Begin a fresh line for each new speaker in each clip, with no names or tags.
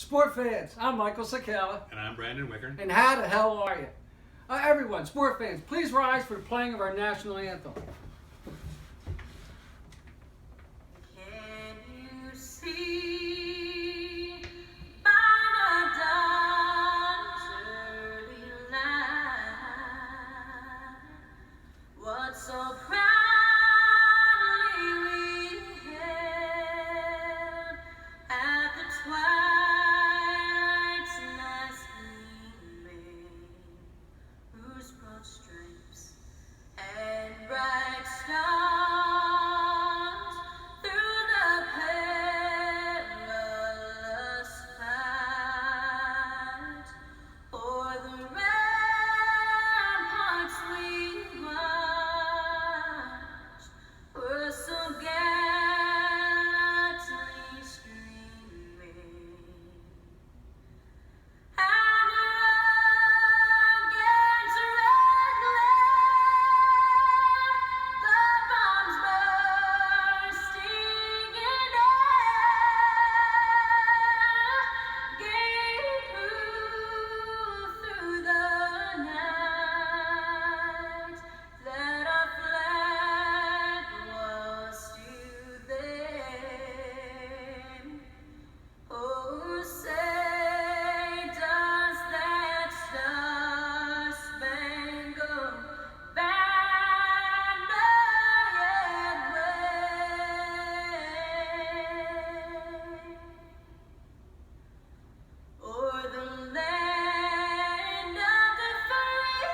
Sport fans, I'm Michael Sakala.
And I'm Brandon Wickern.
And how the hell are you? Everyone, sport fans, please rise for the playing of our national anthem.
Can you see by the dawn's early light what so proudly we hailed at the twilight's last gleaming, whose broad stripes and bright stars through the perilous fight o'er the ramparts we watched were so gallantly streaming. And the rocket's red glare, the bombs bursting in air, gave proof through the night that our flag was still there. Oh, say does that star-spangled banner yet wave o'er the land of the free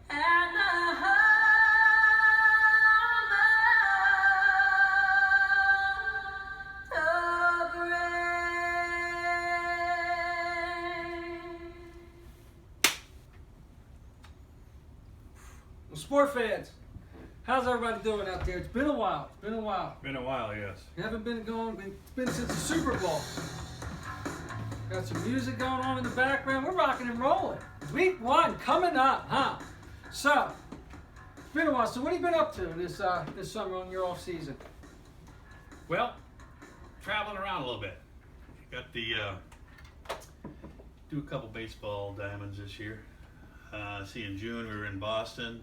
and the home of the brave.
Well, sport fans, how's everybody doing out there? It's been a while.
Been a while, yes.
You haven't been going, it's been since the Super Bowl. Got some music going on in the background. We're rocking and rolling. Week 1 coming up, huh? So, it's been a while. So what have you been up to this summer on your off season?
Well, traveling around a little bit. Got the do a couple baseball diamonds this year. See, in June we were in Boston,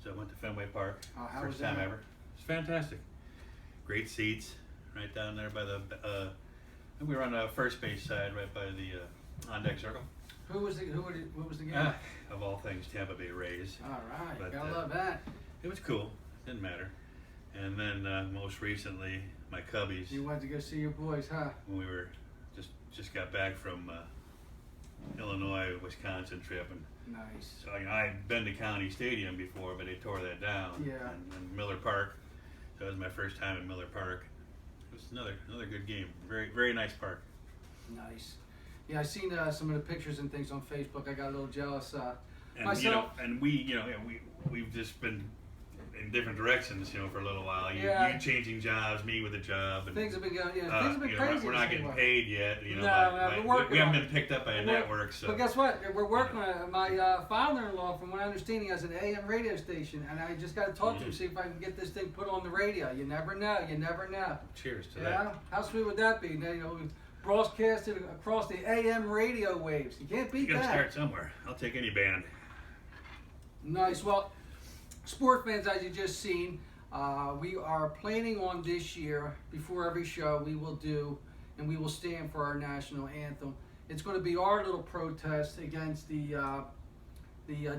so I went to Fenway Park.
Oh, how
First
was that?
time ever. It's fantastic. Great seats, right down there by the. And we were on the first base side, right by the on deck circle.
What was the game?
Of all things, Tampa Bay Rays.
All right,
But,
gotta love that.
It was cool. Didn't matter. And then most recently, my Cubbies.
You went to go see your boys, huh?
When we were just got back from Illinois, Wisconsin trip, and
Nice.
so I'd been to County Stadium before, but they tore that down.
Yeah.
And Miller Park. So it was my first time in Miller Park. It was another good game. Very nice park.
Nice. Yeah, I seen some of the pictures and things on Facebook. I got a little jealous.
And
Myself.
we've just been in different directions, for a little while. You changing jobs, me with a job, and
Things have been going. Things have been crazy.
we're not getting paid yet.
No,
but
we're working
we haven't
on
been picked up by a network. So.
But guess what? We're working on it. My father-in-law, from what I understand, he has an AM radio station, and I just got to talk to him, see if I can get this thing put on the radio. You never know. You never know.
Cheers to
Yeah.
that.
How sweet would that be? We broadcasted across the AM radio waves. You can't beat
You gotta
that.
start somewhere. I'll take any band.
Nice. Well, sport fans, as you just seen, we are planning on this year, before every show, we will do, and we will stand for our national anthem. It's going to be our little protest against the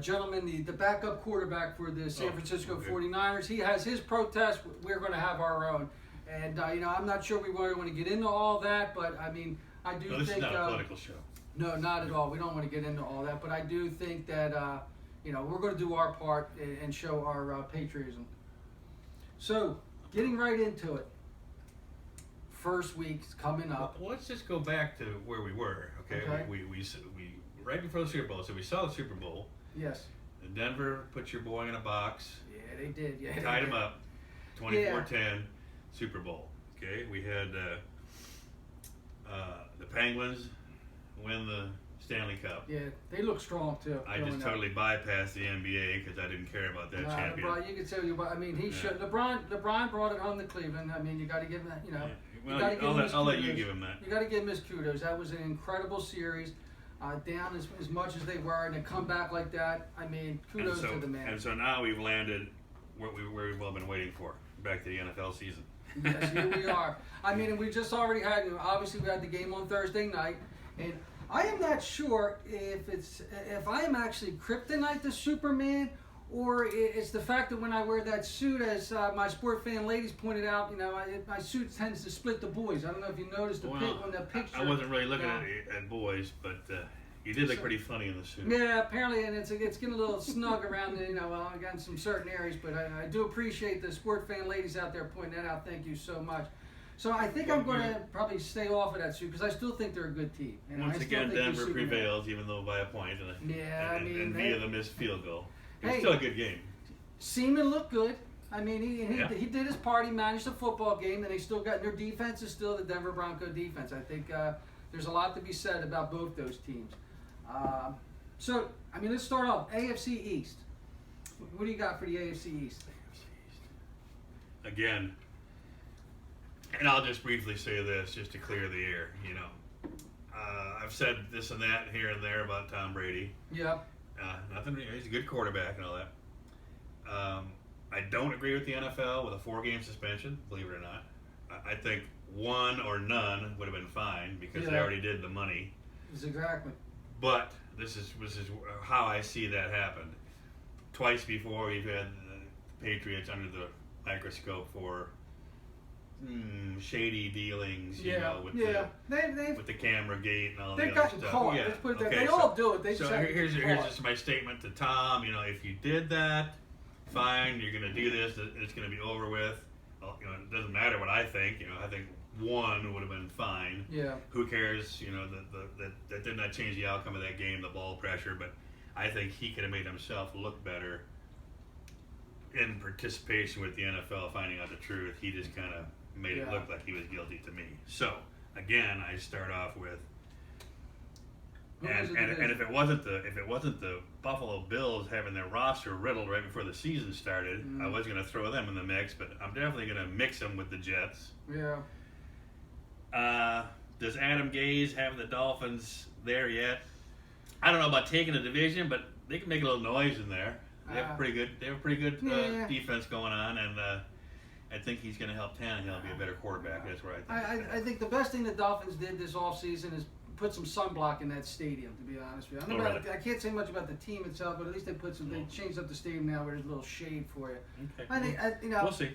gentleman, the backup quarterback for the San Francisco
okay.
49ers. He has his protest. We're going to have our own. And, I'm not sure we want to get into all that, but, I mean, I do
No, this
think...
is not a political show.
No, not at all. We don't want to get into all that, but I do think that we're going to do our part and show our patriotism. So, getting right into it. First week's coming up.
Well, let's just go back to where we were. Okay,
Okay.
We right before the Super Bowl. So we saw the Super Bowl.
Yes.
Denver put your boy in a box.
Yeah, they did. Yeah,
Tied
they
him
did.
up. 24-10. Super Bowl. Okay, we had the Penguins win the Stanley Cup.
Yeah, they look strong too.
I just totally bypassed the NBA because I didn't care about that champion.
LeBron, you can tell you. I mean, he should. LeBron brought it home to Cleveland. I mean, you got to give him that. You know,
Well,
you got to give him his
I'll let
kudos.
you give him that.
You got to give him his kudos. That was an incredible series. Down as much as they were, and to come back like that. I mean, kudos to the man.
And so now we've landed where we've all been waiting for, back to the NFL season.
Yes, here we are. I mean, and we just already had. Obviously, we had the game on Thursday night, and I am not sure if I am actually kryptonite to Superman, or it's the fact that when I wear that suit, as my sport fan ladies pointed out, my suit tends to split the boys. I don't know if you noticed on that picture.
I wasn't really looking at boys, but you did look pretty funny in the suit.
Yeah, apparently, and it's getting a little snug around again some certain areas. But I do appreciate the sport fan ladies out there pointing that out. Thank you so much. So I think I'm going to probably stay off of that suit because I still think they're a good team. And
Once again, Denver prevails, even though by a point, and via the missed field goal. It was still a good game.
Seaman looked good. I mean, he did his part. He managed the football game, and they still got their defense is still the Denver Bronco defense. I think there's a lot to be said about both those teams. So, I mean, let's start off. AFC East. What do you got for the AFC East?
Again, and I'll just briefly say this, just to clear the air. I've said this and that here and there about Tom Brady.
Yeah.
Nothing. He's a good quarterback and all that. I don't agree with the NFL with a 4-game suspension. Believe it or not, I think 1 or none would have been fine because they already did the money.
Exactly.
But this is how I see that happen. Twice before we've had the Patriots under the microscope for shady dealings, with the camera gate and all that
they've
other
gotten
stuff.
caught.
Yeah.
Let's put it
Okay,
they all do it. They
so
just have to
here's
get caught.
just my statement to Tom. If you did that, fine. You're going to do this. It's going to be over with. It doesn't matter what I think. I think 1 would have been fine.
Yeah.
Who cares? That did not change the outcome of that game, the ball pressure. But I think he could have made himself look better in participation with the NFL, finding out the truth. He just kind of made it look like he was guilty to me. So again, I start off with, and if it wasn't the Buffalo Bills having their roster riddled right before the season started, I was going to throw them in the mix, but I'm definitely going to mix them with the Jets.
Yeah.
Does Adam Gase have the Dolphins there yet? I don't know about taking the division, but they can make a little noise in there. They have a pretty good defense going on, and I think he's going to help Tannehill be a better quarterback. That's where
I think the best thing the Dolphins did this offseason is put some sunblock in that stadium, to be honest with you. I can't say much about the team itself, but at least they changed up the stadium now where there's a little shade for you.
Okay.
I think,
we'll see.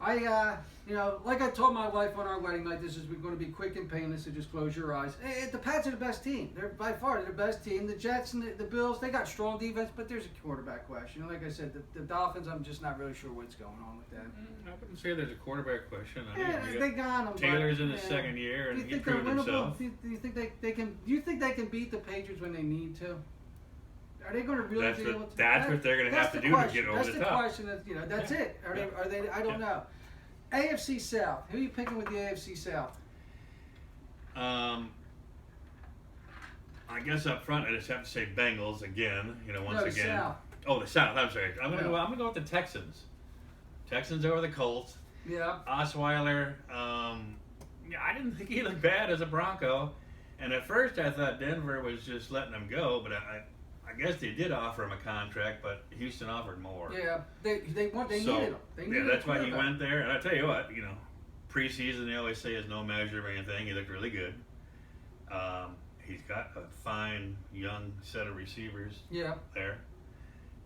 Like I told my wife on our wedding night, this is going to be quick and painless, so just close your eyes. The Pats are the best team. They're by far the best team. The Jets and the Bills, they got strong defense, but there's a quarterback question. Like I said, the Dolphins, I'm just not really sure what's going on with them.
I wouldn't say there's a quarterback question.
They got him.
Taylor's in his second year, and he proved himself.
Do you think they can? Do you think they can beat the Patriots when they need to? Are they going to really be able to?
That's what they're going to have to do to get over the top.
That's the question. That's it. Are they? I don't know. AFC South. Who are you picking with the AFC South?
I guess up front, I just have to say Bengals again. Once again.
South.
Oh, the South. I'm sorry. I'm gonna go with the Texans. Texans over the Colts.
Yeah.
Osweiler. I didn't think he looked bad as a Bronco, and at first I thought Denver was just letting him go, but I guess they did offer him a contract, but Houston offered more.
Yeah, they needed him.
That's why he went there. And I tell you what, preseason they always say is no measure of anything. He looked really good. He's got a fine young set of receivers.
Yeah.
There.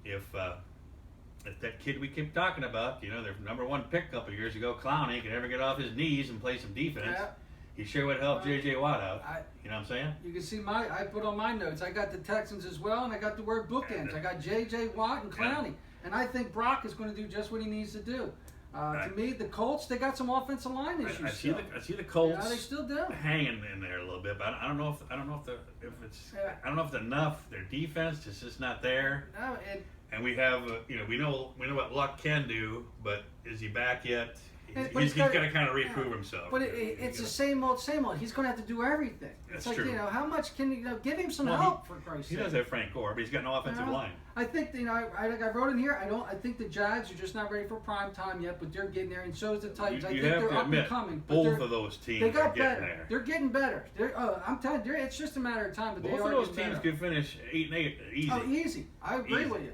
If that kid we keep talking about, their #1 pick a couple years ago, Clowney, could ever get off his knees and play some defense.
Yeah.
He sure would help J.J. Watt out. You know what I'm saying?
You can see I put on my notes. I got the Texans as well, and I got the word bookends. I got J.J. Watt and Clowney. And I think Brock is going to do just what he needs to do. To me, the Colts, they got some offensive line issues.
I see the Colts.
They still do.
Hanging in there a little bit, but I don't know if it's enough. Their defense is just not there.
No,
and we have we know what Luck can do, but is he back yet? He's got to kind of reprove himself.
But it's the same old, same old. He's going to have to do everything.
That's
It's like,
true.
how much can give him some
Well,
help for Christ's
He
sake?
does have Frank Gore, but he's got no offensive line.
I think I wrote in here. I think the Jags are just not ready for prime time yet, but they're getting there, and so is the Titans. I
You
think
have
they're
to
up and
admit,
coming. But
both of those teams
they
are
got
getting
better.
there.
They're getting better. I'm telling you, it's just a matter of time. But
Both
they
of
are
those
getting
teams
better.
could finish 8-8 easy.
Oh, easy. I agree
Easy.
with you.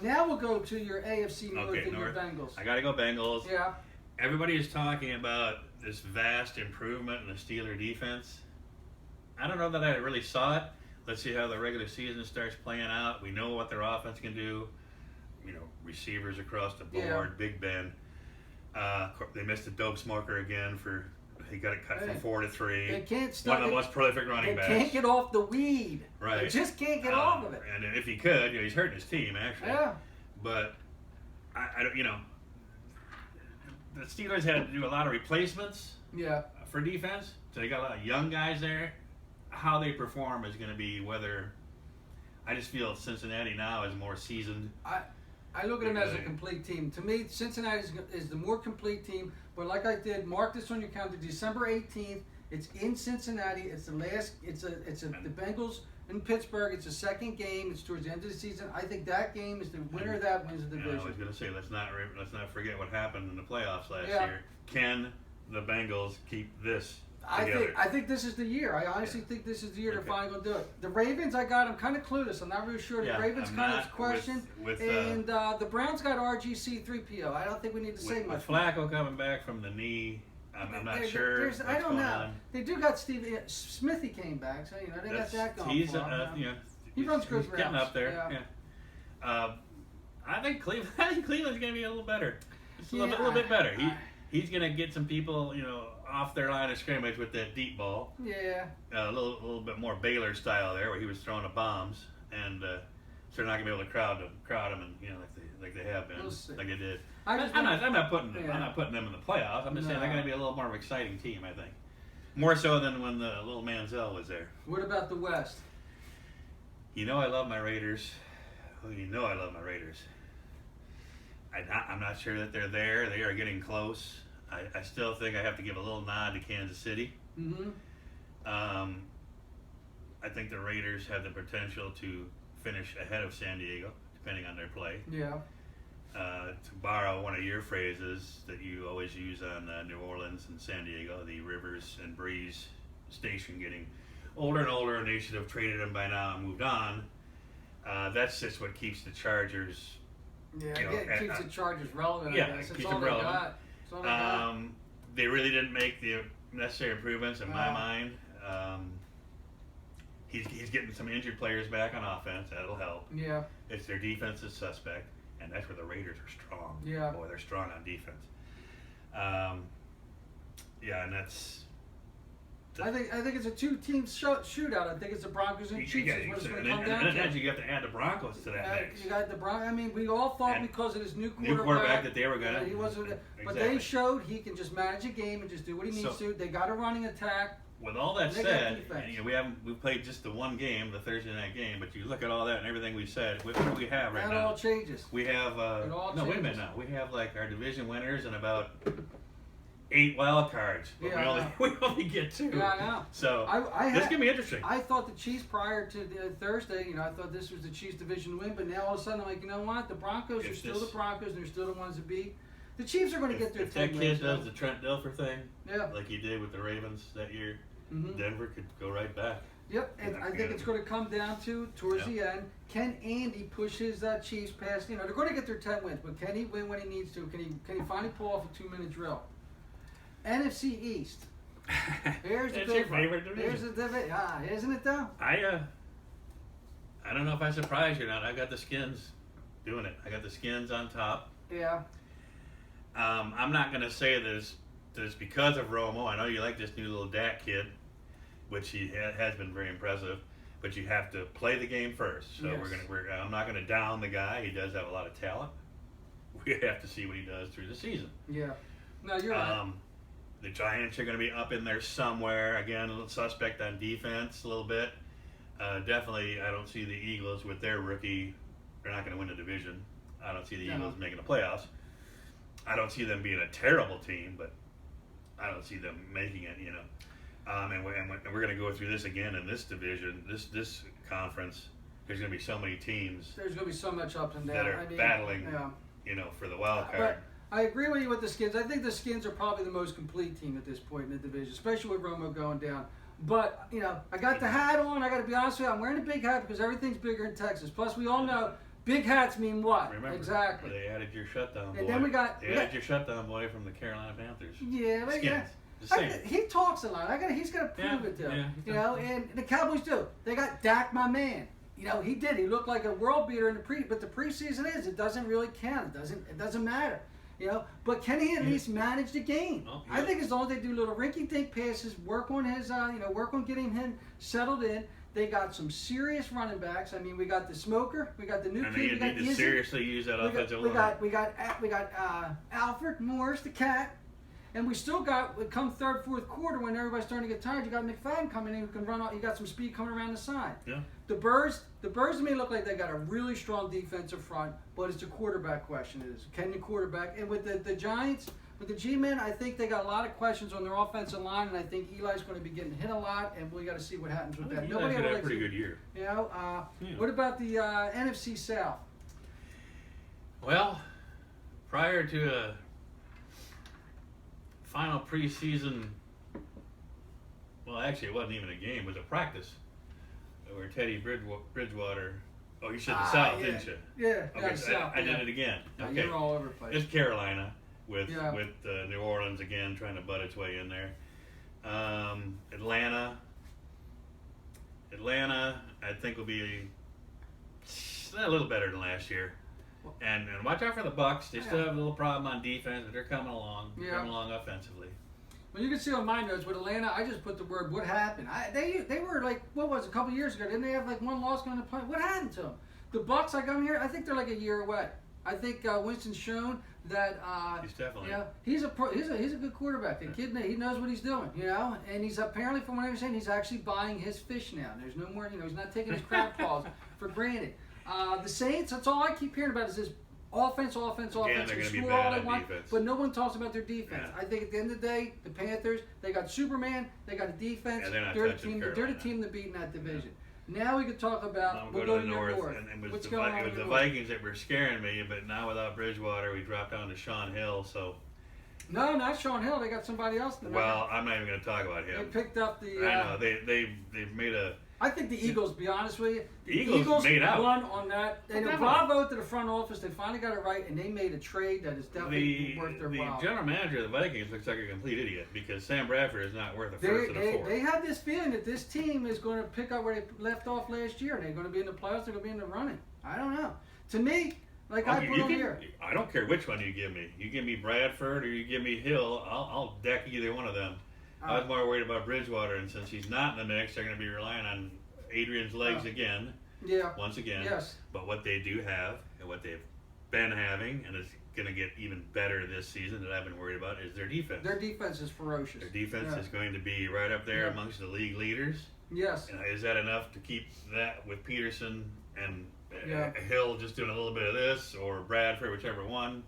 Now we'll go to your AFC North
Okay,
and your
North.
Bengals.
I got to go Bengals.
Yeah.
Everybody is talking about this vast improvement in the Steeler defense. I don't know that I really saw it. Let's see how the regular season starts playing out. We know what their offense can do. Receivers across the board,
Yeah.
Big Ben. They missed a dope smoker again he got it cut from 4 to 3.
They can't
One
stop.
of the most prolific
They
running backs.
can't get off the weed.
Right.
They just can't get off of it.
And if he could, he's hurting his team actually.
Yeah.
But I don't. The Steelers had to do a lot of replacements
Yeah.
for defense, so they got a lot of young guys there. How they perform is going to be whether. I just feel Cincinnati now is more seasoned.
I look at them as a complete team. To me, Cincinnati is the more complete team. But like I did, mark this on your calendar. December 18th. It's in Cincinnati. It's the last. The Bengals in Pittsburgh. It's the second game. It's towards the end of the season. I think that game is the winner of that wins the
I
division.
was going to say let's not forget what happened in the playoffs last
Yeah.
year. Can the Bengals keep this
I
together?
think this is the year. I honestly think this is the year they're
Okay.
finally going to do it. The Ravens, I'm kind of clueless. I'm not really sure. The
Yeah,
Ravens
I'm
kind
not
of question. And the Browns got RGC3PO. I don't think we need to say
With
much.
Flacco coming back from the knee, I'm not sure.
I
what's
don't
going
know.
on.
They do got Steve Smithy came back, so they got that going.
He's
for him, He
he's
runs good
getting
routes,
up there.
yeah.
I think Cleveland's going to be a little better. Just a
Yeah,
little bit better. He's going to get some people, off their line of scrimmage with that deep ball.
Yeah.
A little bit more Baylor style there, where he was throwing the bombs, and so they're not going to be able to crowd him, and like they have been,
We'll see.
like they did.
I'm
not putting them in the playoffs. I'm just saying they're
No.
going to be a little more of an exciting team. I think more so than when the little Manziel was there.
What about the West?
I love my Raiders. Oh, I love my Raiders. I'm not sure that they're there. They are getting close. I still think I have to give a little nod to Kansas City.
Mm-hmm.
I think the Raiders have the potential to finish ahead of San Diego, depending on their play.
Yeah.
To borrow one of your phrases that you always use on New Orleans and San Diego, the Rivers and Breeze station getting older and older, and they should have traded them by now and moved on. That's just what keeps the Chargers.
Yeah.
It
keeps the Chargers relevant.
Yeah,
I guess.
it
It's
keeps
all
them
they
relevant.
got. It's all they got.
They really didn't make the necessary improvements in my
No.
mind. He's getting some injured players back on offense. That'll help.
Yeah.
It's their defense is suspect, and that's where the Raiders are strong.
Yeah.
Boy, they're strong on defense. And that's.
I think it's a two-team shootout. I think it's the Broncos and Chiefs. Is what it's going to come down
then
to.
you have to add the Broncos to that mix.
You got the Broncos. I mean, we all thought
And
because of his new
quarterback that they were gonna.
he wasn't. But
Exactly.
they showed he can just manage a game and just do what he needs to. They got a running attack.
With all that
They got
said,
defense.
and we've played just the one game, the Thursday night game. But you look at all that and everything we said. What do we have right
That
now?
all changes.
We have
It all
no. Wait a minute
changes.
now. We have like our division winners and about 8 wild cards. But
Yeah, I know.
we only get 2.
Yeah, I know.
So
I
this
had-
can be interesting.
I thought the Chiefs prior to Thursday, I thought this was the Chiefs division win, but now all of a sudden I'm like, you know what? The Broncos are
If
still
this-
the Broncos, and they're still the ones to beat. The Chiefs are going to get their
If that
10
kid
wins.
does the Trent Dilfer thing,
Yeah.
like he did with the Ravens that year,
Mhm.
Denver could go right back.
Yep, and I think it's going to come down to, towards the end, can Andy push his Chiefs past, they're going to get their 10 wins, but can he win when he needs to? Can he finally pull off a 2-minute drill? NFC East. Here's the
That's your
big one.
favorite division.
Here's the division. Isn't it though?
I don't know if I surprised you or not. I got the Skins doing it. I got the Skins on top.
Yeah.
I'm not going to say that it's because of Romo. I know you like this new little Dak kid, which he has been very impressive. But you have to play the game first. So
Yes.
I'm not going to down the guy. He does have a lot of talent. We have to see what he does through the season.
Yeah. No, you're right.
The Giants are going to be up in there somewhere. Again, a little suspect on defense a little bit. Definitely, I don't see the Eagles with their rookie. They're not going to win the division. I don't see the
No.
Eagles making the playoffs. I don't see them being a terrible team, but I don't see them making it. And we're going to go through this again in this division, this conference. There's going to be so many teams
There's going to be so much up and down.
that are battling, for the wild card.
But I agree with you with the Skins. I think the Skins are probably the most complete team at this point in the division, especially with Romo going down. But, I got the hat on. I got to be honest with you. I'm wearing a big hat because everything's bigger in Texas. Plus, we all know big hats mean what?
Remember,
exactly.
They added your shutdown boy.
And then we got
your shutdown boy from the Carolina Panthers.
Yeah, but
Skins.
he talks a lot. He's got to prove it though.
Yeah,
And the Cowboys do. They got Dak, my man. He did. He looked like a world beater in but the preseason it doesn't really count. It doesn't matter. But can he at least manage the game?
Oh,
I think as long as they do little rinky-dink passes, work on his, work on getting him settled in. They got some serious running backs. I mean, we got the smoker, we got the new
And
kid,
they
we got
need to
Izzy.
seriously use that offensive line.
We got Alfred Morris, the cat, and we still got come third, fourth quarter when everybody's starting to get tired. You got McFadden coming in who can run. You got some speed coming around the side.
Yeah.
The Birds to me look like they got a really strong defensive front, but it's a quarterback question. Can the quarterback? And with the Giants, with the G-men, I think they got a lot of questions on their offensive line, and I think Eli's going to be getting hit a lot, and we got to see what happens with that.
Eli's had a pretty good year.
What about the NFC South?
Well, prior to a final preseason, well, actually, it wasn't even a game; it was a practice where Teddy Bridgewater. Oh, you said the South, didn't you?
Yeah.
Okay,
South.
I did it again. Okay,
You're all over the place.
it's Carolina with New Orleans again trying to butt its way in there. Atlanta, I think will be a little better than last year. And watch out for the Bucks. They still have a little problem on defense, but they're coming along. Coming along offensively.
Well, you can see on my notes with Atlanta, I just put the word "what happened." They were like, what was it, a couple years ago? Didn't they have like one loss going to play? What happened to them? The Bucks, I come here, I think they're like a year away. I think Winston's shown that
he's definitely
he's a good quarterback. The kid, he knows what he's doing, and he's apparently, from what I understand, he's actually buying his fish now. There's no more, he's not taking his crab claws for granted. The Saints, that's all I keep hearing about is this offense.
Again, they're going to be
Score
bad
all they
on
want,
defense.
but no one talks about their defense.
Yeah.
I think at the end of the day, the Panthers, they got Superman, they got a defense.
Yeah, they're not
they're
touching
the
Carolina.
team to beat in that division. Now we could talk about.
We'll
go
to the
your
north. And it was
What's
the,
going on
it was
in
the
your north?
Vikings that were scaring me, but now without Bridgewater, we dropped down to Sean Hill. So,
No, not Sean Hill. They got somebody else.
well, I'm not even going to talk about
They
him.
picked up the.
I know they've made a.
I think the Eagles, to be honest with you, the
Eagles made out.
won on that. And
Definitely.
bravo to the front office. They finally got it right, and they made a trade that is definitely worth their while.
The general manager of the Vikings looks like a complete idiot because Sam Bradford is not worth a first and a fourth.
They have this feeling that this team is going to pick up where they left off last year. They're going to be in the playoffs. They're going to be in the running. I don't know. To me, I put on here.
I don't care which one you give me. You give me Bradford or you give me Hill. I'll deck either one of them. I was more worried about Bridgewater, and since he's not in the mix, they're going to be relying on Adrian's legs again.
Yeah.
Once again.
Yes.
But what they do have, and what they've been having, and it's going to get even better this season that I've been worried about, is their defense.
Their defense is ferocious.
Their defense is going to be right up there amongst the league leaders.
Yes.
And is that enough to keep that with Peterson and Hill just doing a little bit of this, or Bradford, whichever one?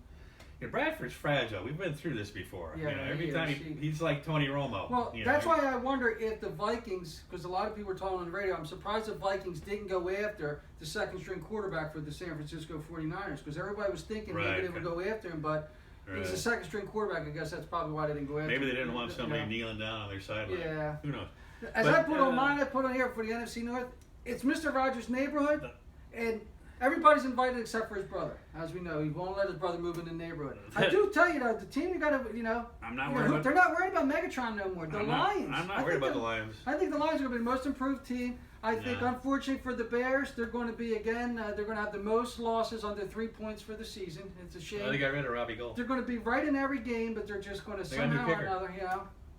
Bradford's fragile. We've been through this before.
Yeah,
every time he's like Tony Romo.
Well, that's why I wonder if the Vikings, because a lot of people were talking on the radio, I'm surprised the Vikings didn't go after the second string quarterback for the San Francisco 49ers, because everybody was thinking maybe they would go after him, but he's a second string quarterback. I guess that's probably why they didn't go after him.
Maybe they didn't want somebody kneeling down on their sideline.
Yeah.
Who knows?
I put on mine, I put on here for the NFC North, it's Mr. Rogers' neighborhood, and everybody's invited except for his brother. As we know, he won't let his brother move in the neighborhood. I do tell you, though, the team you got to,
I'm not worried about.
They're not worried about Megatron no more. The Lions.
I'm not worried about the Lions.
I think the Lions are going to be the most improved team. I think, unfortunately for the Bears, they're going to be, again, they're going to have the most losses under 3 points for the season. It's a shame.
Well, they got rid of Robbie Gould.
They're going to be right in every game, but they're just going to somehow or another,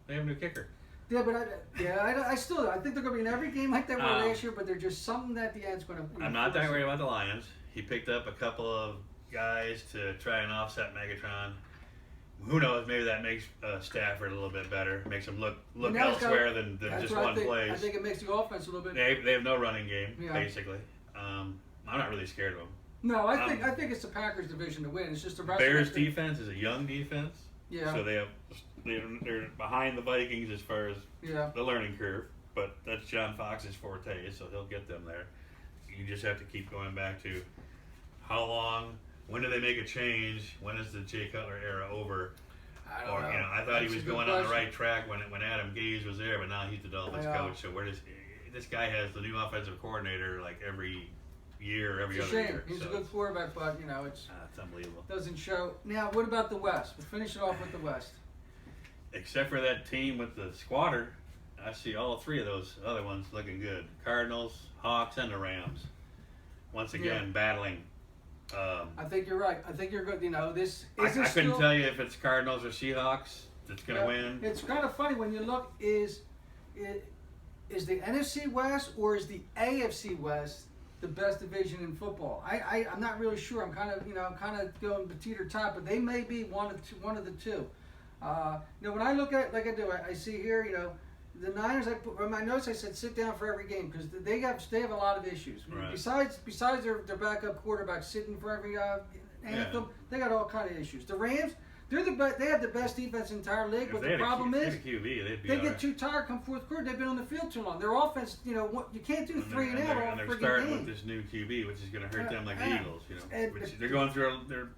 They have a new kicker.
Yeah, but I think they're going to be in every game like they were last year, but they're just something that the end's going to.
I'm not that worried about the Lions. He picked up a couple of guys to try and offset Megatron. Who knows? Maybe that makes Stafford a little bit better. Makes him look elsewhere than just one place.
I think it makes the offense a little bit.
They have no running game, basically. I'm not really scared of them.
No, I think it's the Packers division to win. It's just the rest
Bears
of the
defense is a young defense.
Yeah.
So they're behind the Vikings as far as the learning curve, but that's John Fox's forte, so he'll get them there. You just have to keep going back to how long, when do they make a change, when is the Jay Cutler era over?
I don't know.
I thought he was going on the right track when Adam Gase was there, but now he's the Dolphins coach. So this guy has the new offensive coordinator like every year, every
it's a
other
shame.
year.
He's a good quarterback, but it's
unbelievable.
Doesn't show. Now, what about the West? We'll finish it off with the West.
Except for that team with the squatter, I see all three of those other ones looking good. Cardinals, Hawks, and the Rams. Once again, battling.
I think you're right. I think you're good. This
I couldn't tell you if it's Cardinals or Seahawks that's going to win.
It's kind of funny when you look. Is the NFC West or is the AFC West the best division in football? I'm not really sure. I'm kind of going to teeter top, but they may be one of the two. When I look at I see here, the Niners. I put in my notes. I said sit down for every game because they have a lot of issues.
Right.
Besides their backup quarterback sitting for every anthem, they got all kind of issues. The Rams. They have the best defense in the entire league, but the problem is they get too tired come fourth quarter. They've been on the field too long. Their offense, you can't do 3 and out all
and they're
freaking
starting
game.
with this new QB, which is going to hurt them like the Eagles. Which they're going through their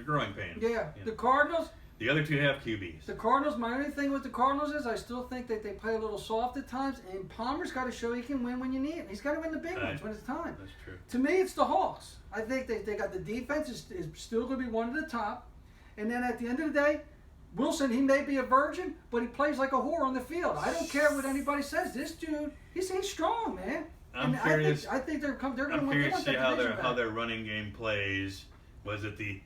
growing pains.
Yeah, the Cardinals.
The other two have QBs.
The Cardinals. My only thing with the Cardinals is I still think that they play a little soft at times, and Palmer's got to show he can win when you need it. He's got to win the big ones when it's time.
That's true.
To me, it's the Hawks. I think they got the defense is still going to be one of the top, and then at the end of the day. Wilson, he may be a virgin, but he plays like a whore on the field. I don't care what anybody says. This dude, he's strong, man.
I'm curious.
I think they're going to win.
I'm curious to see how their running game plays. Was it the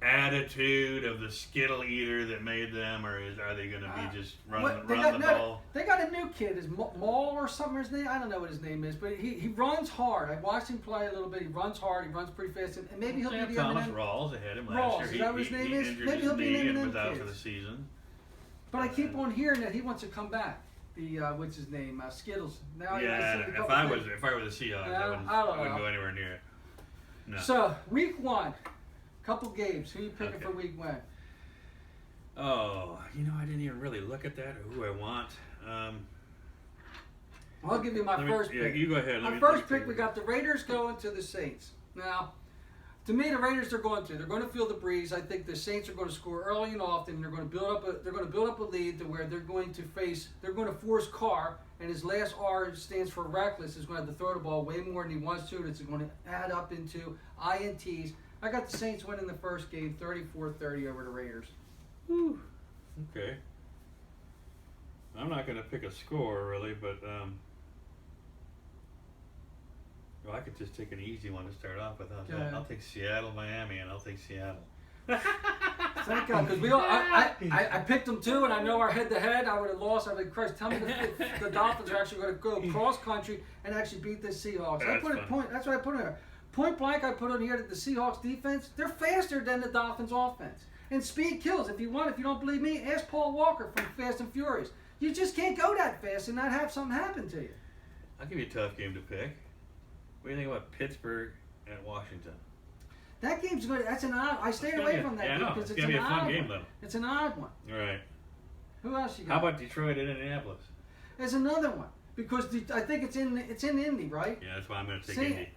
attitude of the skittle eater that made them, or are they going to be just running the ball?
They got a new kid, is Maul or something. His name, I don't know what his name is, but he runs hard. I watched him play a little bit. He runs hard. He runs pretty fast, and maybe he'll be the
Thomas Rawls ahead of him last year.
Is that what his name is? Maybe he'll be an
and
M&M
was out
kid.
for the season.
But I keep on hearing that he wants to come back. The what's his name? Skittles. Now
if I were the Seahawks, I wouldn't go anywhere near it. No.
So week 1. Couple games. Who you picking for week 1?
Oh, I didn't even really look at that or who I want.
I'll give you my first pick.
You go ahead.
My first pick, we got the Raiders going to the Saints. Now, to me, the Raiders they're going to feel the breeze. I think the Saints are going to score early and often. They're going to build up a lead to where they're going to force Carr, and his last R stands for reckless. Is going to have to throw the ball way more than he wants to, and it's going to add up into INTs. I got the Saints winning the first game, 34-30 over the Raiders.
Whew. Okay. I'm not going to pick a score, really, but I could just take an easy one to start off with. I'll take Seattle, Miami, and I'll take Seattle.
Thank God, because I picked them too, and I know our head-to-head, I would have lost. I mean, Christ, tell me the Dolphins are actually going to go cross-country and actually beat the Seahawks. That's what I put in there. Point blank, I put on here that the Seahawks defense, they're faster than the Dolphins offense. And speed kills. If you don't believe me, ask Paul Walker from Fast and Furious. You just can't go that fast and not have something happen to you.
I'll give you a tough game to pick. What do you think about Pittsburgh and Washington?
That game's good. That's an odd. I stayed away from that game because it's an odd one. It's an odd one.
All right.
Who else you got?
How about Detroit and Indianapolis?
There's another one because I think it's in Indy, right?
Yeah, that's why I'm going to take Indy.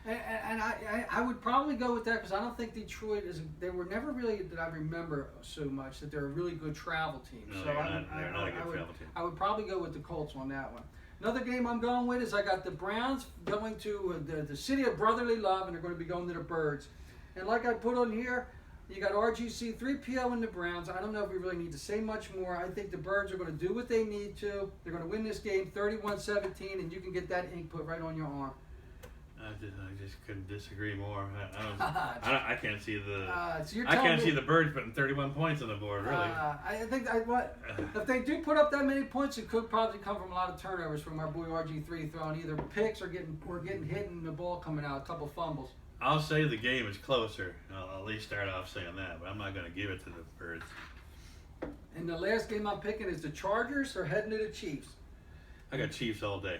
And I would probably go with that because I don't think Detroit is. They were never really that I remember so much that they're a really good travel team.
No,
so
they're not a good travel team.
I would probably go with the Colts on that one. Another game I'm going with is I got the Browns going to the city of brotherly love, and they're going to be going to the Birds. And like I put on here, you got RGC 3PO and the Browns. I don't know if we really need to say much more. I think the Birds are going to do what they need to. They're going to win this game 31-17, and you can get that ink put right on your arm.
I just couldn't disagree more. I can't see the.
So
I can't see the Birds putting 31 points on the board. Really.
I think if they do put up that many points, it could probably come from a lot of turnovers from our boy RG3 throwing either picks or getting hit and the ball coming out, a couple fumbles.
I'll say the game is closer. I'll at least start off saying that, but I'm not going to give it to the Birds.
And the last game I'm picking is the Chargers are heading to the Chiefs.
I got Chiefs all day.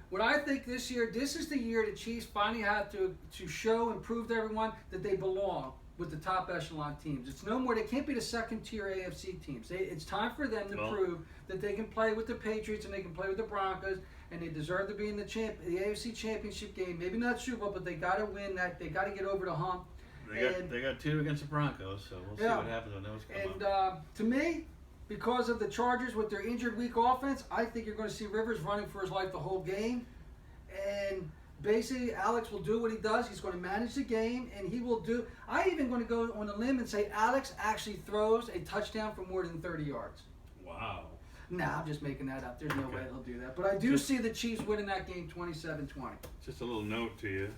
What I think this year, this is the year the Chiefs finally have to show and prove to everyone that they belong with the top echelon teams. It's no more. They can't be the second tier AFC teams. It's time for them to prove that they can play with the Patriots and they can play with the Broncos, and they deserve to be in the AFC Championship game. Maybe not Super Bowl, but they got to win that. They got to get over the hump.
They got 2 against the Broncos, so we'll see what happens when those come up.
And to me, because of the Chargers with their injured weak offense, I think you're going to see Rivers running for his life the whole game. And basically, Alex will do what he does. He's going to manage the game, and he will do. I'm even going to go on a limb and say Alex actually throws a touchdown for more than 30 yards.
Wow.
Nah, I'm just making that up. There's no way he'll do that. But I do see the Chiefs winning that game 27-20.
Just a little note to you.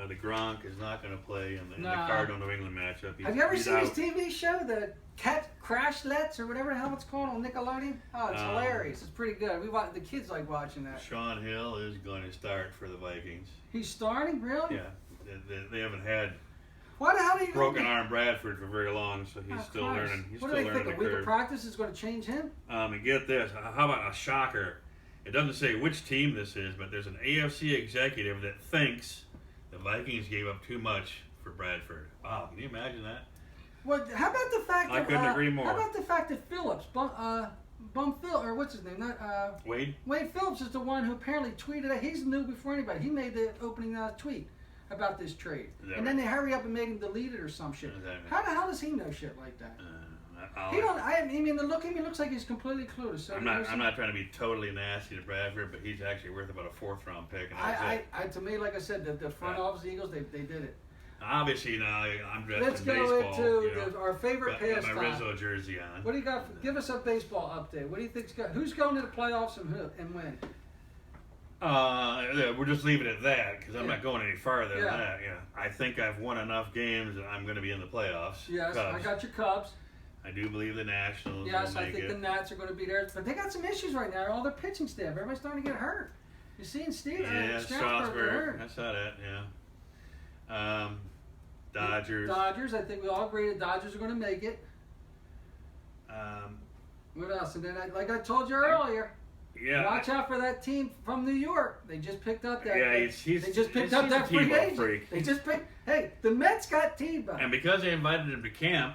The Gronk is not going to play in the Cardinal New England matchup.
Have you ever seen his TV show, the Cat Crashlets or whatever the hell it's called on Nickelodeon? Oh, it's hilarious. It's pretty good. The kids like watching that.
Sean Hill is going to start for the Vikings.
He's starting, really?
Yeah, they haven't had
why the hell are you
broken arm Bradford for very long, so he's still learning. He's
what
still
do they
learning
think?
the
A week
curve.
of practice is going to change him?
And get this. How about a shocker? It doesn't say which team this is, but there's an AFC executive that thinks the Vikings gave up too much for Bradford. Wow, can you imagine that?
Well, how about the fact that
I couldn't agree more.
How about the fact that Phillips, or what's his name? Not
Wade
Phillips is the one who apparently tweeted it. He's new before anybody. He made the opening tweet about this trade, and then they hurry up and made him delete it or some shit. How the hell does he know shit like that? He don't. I mean, the look at him looks like he's completely clueless. So
I'm not trying to be totally nasty to Bradford, but he's actually worth about a 4th round pick. And
to me, like I said, the front office Eagles, they did it.
Obviously, now I'm dressed
Let's
in
go
baseball.
into our favorite
got
pastime.
my Rizzo jersey on.
What do you got? Give us a baseball update. What do you think's going? Who's going to the playoffs and when?
We'll just leave it at that because I'm not going any farther than that. Yeah, I think I've won enough games that I'm going to be in the playoffs.
Yes,
Cubs.
I got your Cubs.
I do believe the Nationals.
Yes,
will
I
make
think
it.
the Nats are going to be there, but they got some issues right now. All their pitching staff, everybody's starting to get hurt. You seeing Steve?
Strasburg.
hurt.
I saw that. Yeah. Dodgers.
Dodgers. I think we all agree the Dodgers are going to make it.
Um,
What else? And then, like I told you earlier,
yeah.
watch out for that team from New York. They just picked up that.
Yeah,
they just picked up that free
Tebow
agent.
freak.
They just picked. Hey, the Mets got Tebow.
And because they invited him to camp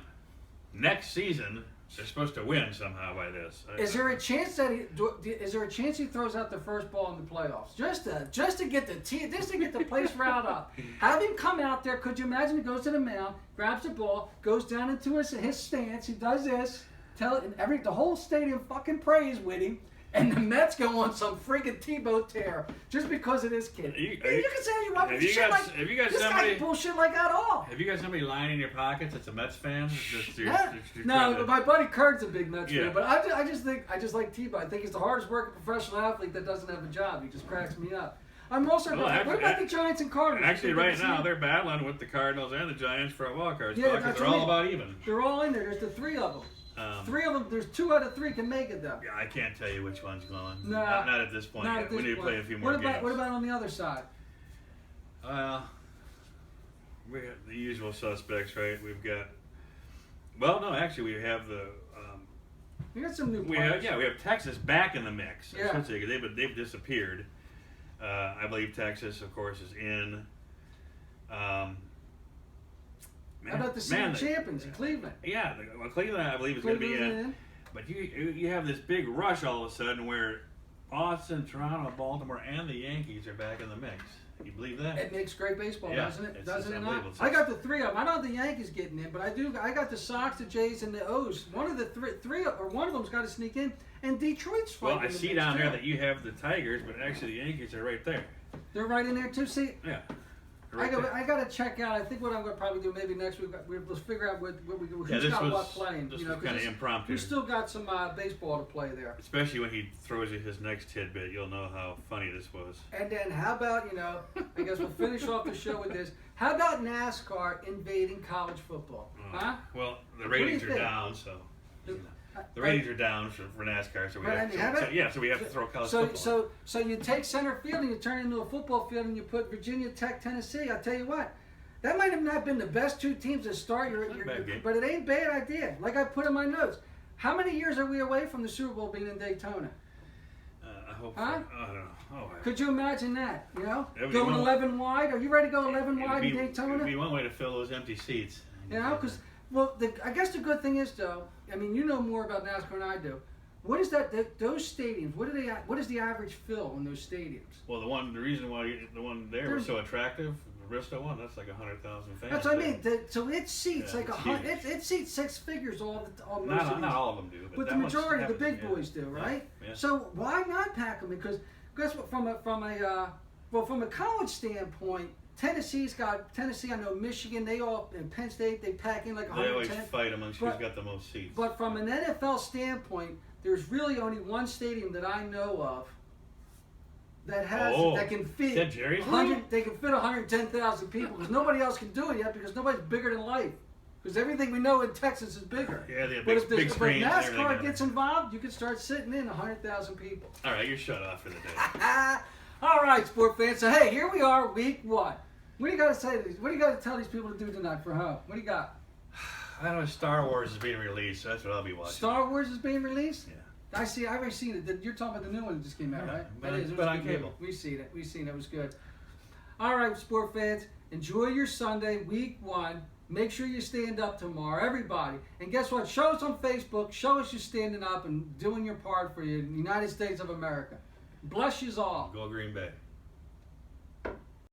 next season, they're supposed to win somehow by this.
Is there a chance that he throws out the first ball in the playoffs just to get the place riled up? Have him come out there. Could you imagine? He goes to the mound, grabs the ball, goes down into his stance. He does this. The whole stadium fucking prays with him. And the Mets go on some freaking Tebow tear just because of this kid. You can say you want shit like this guy bullshit like that all.
Have you got somebody lying in your pockets that's a Mets fan?
No, my buddy Kurt's a big Mets fan, but I just like Tebow. I think he's the hardest working professional athlete that doesn't have a job. He just cracks me up. I'm also. What about the Giants and Cardinals?
Actually, right now they're battling with the Cardinals and the Giants for a wild card spot because they're
what I
all
mean.
about even.
They're all in there. There's the 3 of them. 3 of them. There's 2 out of 3 can make it though.
Yeah, I can't tell you which one's going.
No,
not at this point. Yet. We need to play a few more games.
What about on the other side?
We have the usual suspects, right? We've got. Well, no, actually, we have the.
We got some new players.
We have Texas back in the mix.
Yeah.
I should say, they've disappeared. I believe Texas, of course, is in.
How about the city champions in Cleveland?
Yeah, Cleveland, I believe, is going to be in. But you have this big rush all of a sudden where Boston, Toronto, Baltimore, and the Yankees are back in the mix. You believe that?
It makes great baseball, doesn't it? Doesn't it not?
unbelievable.
I got the 3 of them. I don't have the Yankees getting in, but I got the Sox, the Jays, and the O's. One of the three, or one of them's got to sneak in, and Detroit's fighting.
Well, I see down there that you have the Tigers, but actually the Yankees are right there.
They're right in there too. See,
Yeah.
I got to check out. I think what I'm going to probably do maybe next week, we'll figure out what we do. Who's got what playing?
This was kind of impromptu.
We still got some baseball to play there.
Especially when he throws you his next tidbit, you'll know how funny this was.
And then how about, I guess we'll finish off the show with this. How about NASCAR invading college football? Huh?
Well, the ratings are down, so. The ratings are down for NASCAR, so we have to throw college football.
So you take center field and you turn it into a football field and you put Virginia Tech, Tennessee. I'll tell you what, that might have not been the best 2 teams to start but it ain't a bad idea. Like I put in my notes, how many years are we away from the Super Bowl being in Daytona?
hopefully.
Huh?
I don't know. Oh,
Could you imagine that? You know,
That would be
going
one-
11 wide. Are you ready to go 11
it'd
wide
be,
in Daytona?
it'd be one way to fill those empty seats.
You know, because I guess the good thing is though. I mean, you know more about NASCAR than I do. What is that those stadiums? What is the average fill in those stadiums?
Well, the reason why the one there was so attractive, the Bristol one, that's like 100,000 fans.
That's what I mean. So it seats
Yeah,
like
it's
100.
huge.
It seats six figures all most
Not,
of
not
these.
all of them do,
But
that
the
one's
majority of the
happening,
big
yeah.
boys do,
Yeah,
right?
yeah.
So why not pack them? Because guess what? From a college standpoint, Tennessee. I know Michigan. They all and Penn State. They pack in like
They always
110.
fight amongst
But-
who's got the most seats.
But from an NFL standpoint, there's really only one stadium that I know of that has that can fit
is that Jerry's
100. They can fit 110,000 people because nobody else can do it yet because nobody's bigger than life. Because everything we know in Texas is bigger.
Yeah, they have
But
big,
if
big
the
screens and
NASCAR
everything.
gets involved, you can start sitting in 100,000 people.
All right, you're shut off for the day.
All right, sport fans. So hey, here we are, week 1. What do you got to say to these? What do you got to tell these people to do tonight for home? What do you got?
I know Star Wars is being released, so that's what I'll be watching.
Star Wars is being released.
Yeah.
I've already seen it. You're talking about the new one that just came out,
Yeah,
right?
but
That
it's
is. It
been
was a
on
good movie.
cable.
We've seen it. It was good. All right, sport fans. Enjoy your Sunday, week 1. Make sure you stand up tomorrow, everybody. And guess what? Show us on Facebook. Show us you standing up and doing your part for the United States of America. Bless you all.
Go Green Bay.